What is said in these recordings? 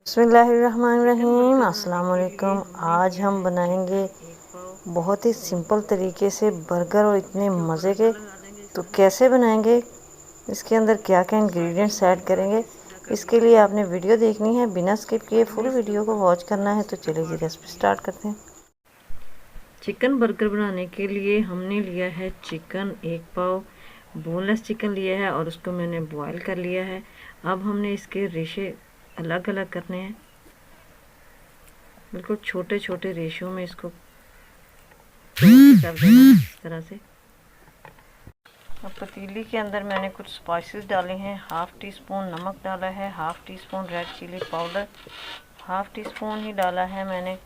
बिस्मिल्लाहिर्रहमानिर्रहीम। अस्सलाम वालेकुम। आज हम बनाएंगे बहुत ही सिंपल तरीके से बर्गर और इतने मज़े के। तो कैसे बनाएंगे, इसके अंदर क्या क्या इंग्रेडिएंट्स ऐड करेंगे, इसके लिए आपने वीडियो देखनी है, बिना स्किप किए फुल वीडियो को वॉच करना है। तो चलिए जी रेसिपी स्टार्ट करते हैं। चिकन बर्गर बनाने के लिए हमने लिया है चिकन 1 पाव, बोनलेस चिकन लिया है और उसको मैंने बॉयल कर लिया है। अब हमने इसके रेशे अलग अलग करने हैं, बिल्कुल छोटे छोटे रेशों में इसको कर देना है इस तरह से। अब पतीली के अंदर मैंने कुछ स्पाइसेस डाले हैं। 1/2 टीस्पून नमक डाला है, 1/2 teaspoon red chilli powder, 1/2 teaspoon ही डाला है मैंने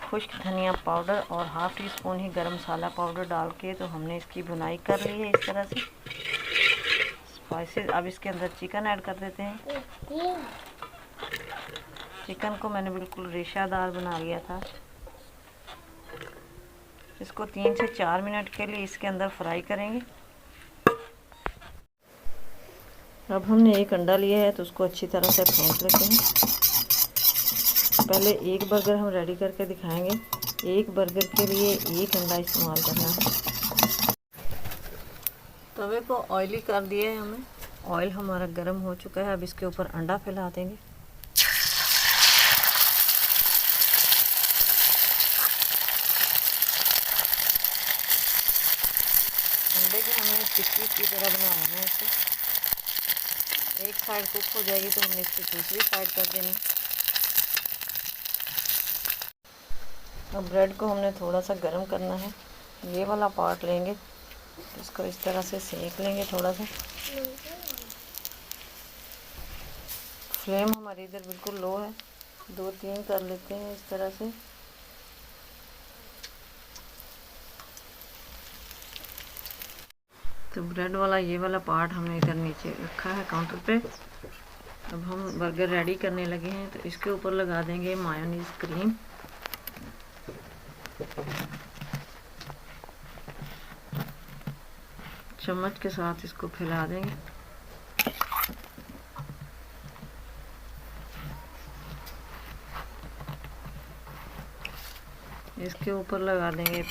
खुश्क धनिया पाउडर और 1/2 टीस्पून ही गरम मसाला पाउडर डाल के तो हमने इसकी भुनाई कर ली है इस तरह से स्पाइसेस। अब इसके अंदर चिकन ऐड कर देते हैं। चिकन को मैंने बिल्कुल रेशादार बना लिया था। इसको 3 से 4 मिनट के लिए इसके अंदर फ्राई करेंगे। अब हमने एक अंडा लिया है तो उसको अच्छी तरह से फेंट लेते हैं। पहले एक बर्गर हम रेडी करके दिखाएंगे। एक बर्गर के लिए एक अंडा इस्तेमाल करना है। तवे को ऑयली कर दिया है हमने, ऑयल हमारा गर्म हो चुका है। अब इसके ऊपर अंडा फैला देंगे। अंडे को हमने टिक्की की तरह बनाना है। इसे एक साइड कुक हो जाएगी तो हमने इसकी दूसरी साइड कर देनी। अब ब्रेड को हमने थोड़ा सा गर्म करना है। ये वाला पार्ट लेंगे, इसको इस तरह से सेक लेंगे थोड़ा सा। फ्लेम हमारी इधर बिल्कुल लो है, 2-3 कर लेते हैं इस तरह से। तो ब्रेड वाला ये वाला पार्ट हमने इधर नीचे रखा है काउंटर पे। अब हम बर्गर रेडी करने लगे हैं तो इसके ऊपर लगा देंगे मायोनीज क्रीम। चम्मच के साथ इसको फैला देंगे। इसके ऊपर लगा देंगे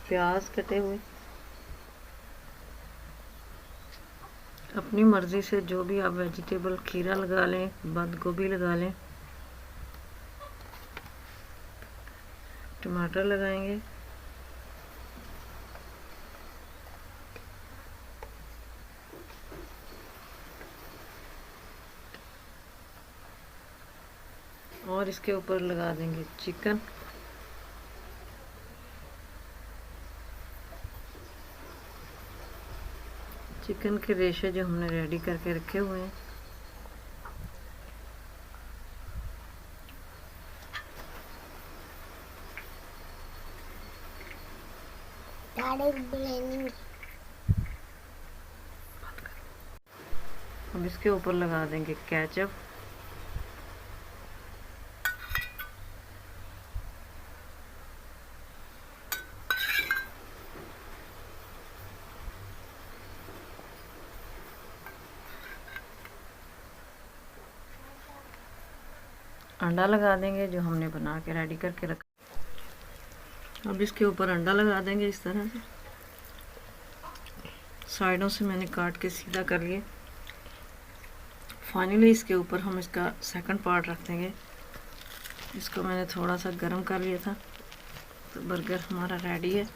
प्याज कटे हुए। अपनी मर्ज़ी से जो भी आप वेजिटेबल, खीरा लगा लें, बंद गोभी लगा लें, टमाटर लगाएंगे। और इसके ऊपर लगा देंगे चिकन। चिकन के रेशे जो हमने रेडी करके रखे हुए हैं। अब इसके ऊपर लगा देंगे केचप। अंडा लगा देंगे जो हमने बना के रेडी करके रखा। अब इसके ऊपर अंडा लगा देंगे इस तरह से। साइडों से मैंने काट के सीधा कर लिए। फाइनली इसके ऊपर हम इसका सेकंड पार्ट रख देंगे। इसको मैंने थोड़ा सा गर्म कर लिया था। तो बर्गर हमारा रेडी है।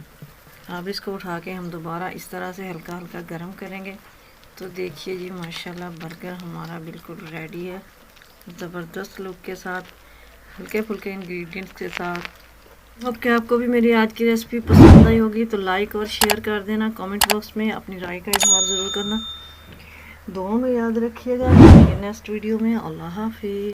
अब इसको उठा के हम दोबारा इस तरह से हल्का हल्का गर्म करेंगे। तो देखिए जी माशाल्लाह बर्गर हमारा बिल्कुल रेडी है, ज़बरदस्त लुक के साथ, हल्के फुल्के इंग्रेडिएंट्स के साथ। अब क्या आपको भी मेरी आज की रेसिपी पसंद आई होगी तो लाइक और शेयर कर देना। कमेंट बॉक्स में अपनी राय का इजहार ज़रूर करना। दुआ में याद रखिएगा। नेक्स्ट वीडियो में। अल्लाह हाफिज़।